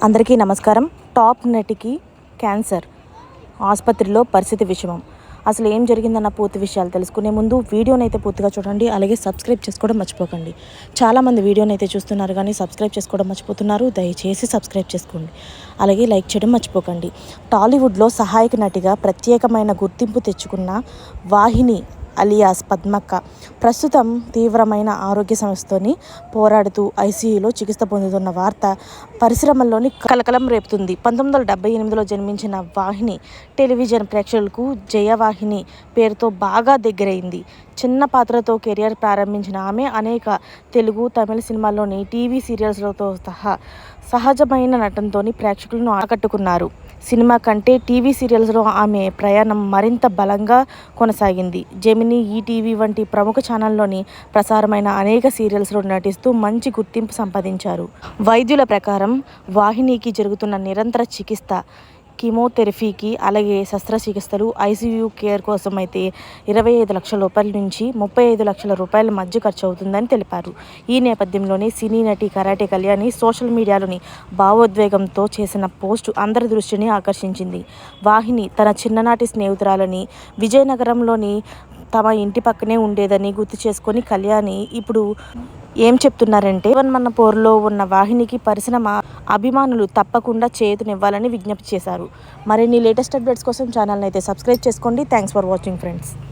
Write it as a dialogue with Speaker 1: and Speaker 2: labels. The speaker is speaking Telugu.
Speaker 1: అందరికీ నమస్కారం. టాప్ నటికి క్యాన్సర్, ఆసుపత్రిలో పరిస్థితి విషమం. అసలు ఏం జరిగిందన్న పూర్తి విషయాలు తెలుసుకునే ముందు వీడియోని అయితే పూర్తిగా చూడండి. అలాగే సబ్స్క్రైబ్ చేసుకోవడం మర్చిపోకండి. చాలామంది వీడియోని అయితే చూస్తున్నారు కానీ సబ్స్క్రైబ్ చేసుకోవడం మర్చిపోతున్నారు. దయచేసి సబ్స్క్రైబ్ చేసుకోండి. అలాగే లైక్ చేయడం మర్చిపోకండి. టాలీవుడ్లో సహాయక నటిగా ప్రత్యేకమైన గుర్తింపు తెచ్చుకున్న వాహిని అలియాస్ పద్మక్క ప్రస్తుతం తీవ్రమైన ఆరోగ్య సమస్యతోని పోరాడుతూ ఐసీయూలో చికిత్స పొందుతున్న వార్త పరిశ్రమల్లోని కలకలం రేపుతుంది. 1978లో జన్మించిన వాహిని టెలివిజన్ ప్రేక్షకులకు జయవాహిని పేరుతో బాగా దగ్గరైంది. చిన్న పాత్రతో కెరియర్ ప్రారంభించిన ఆమె అనేక తెలుగు, తమిళ సినిమాల్లోని టీవీ సీరియల్స్లతో సహా సహజమైన నటనతోని ప్రేక్షకులను ఆకట్టుకున్నారు. సినిమా కంటే టీవీ సీరియల్స్లో ఆమె ప్రయాణం మరింత బలంగా కొనసాగింది. జెమినీ, ఈటీవీ వంటి ప్రముఖ ఛానల్లోని ప్రసారమైన అనేక సీరియల్స్లో నటిస్తూ మంచి గుర్తింపు సంపాదించారు. వైద్యుల ప్రకారం వాహినికి జరుగుతున్న నిరంతర చికిత్స, కీమోథెరపీకి అలాగే శస్త్రచికిత్సలు, ఐసీయూ కేర్ కోసం అయితే 25 లక్షల రూపాయల నుంచి 35 లక్షల రూపాయల మధ్య ఖర్చు అవుతుందని తెలిపారు. ఈ నేపథ్యంలోనే సినీ నటి కరాటే కళ్యాణి సోషల్ మీడియాలోని భావోద్వేగంతో చేసిన పోస్టు అందరి దృష్టిని ఆకర్షించింది. వాహిని తన చిన్ననాటి స్నేహితురాలని, విజయనగరంలోని తమ ఇంటి పక్కనే ఉండేదని గుర్తు చేసుకొని కళ్యాణి ఇప్పుడు ఏం చెప్తున్నారంటే, మన్న పోరులో ఉన్న వాహినికి పరిశ్రమ అభిమానులు తప్పకుండా చేయూతనివ్వాలని విజ్ఞప్తి చేశారు. మరిన్ని లేటెస్ట్ అప్డేట్స్ కోసం ఛానల్ని అయితే సబ్స్క్రైబ్ చేసుకోండి. Thanks for watching friends.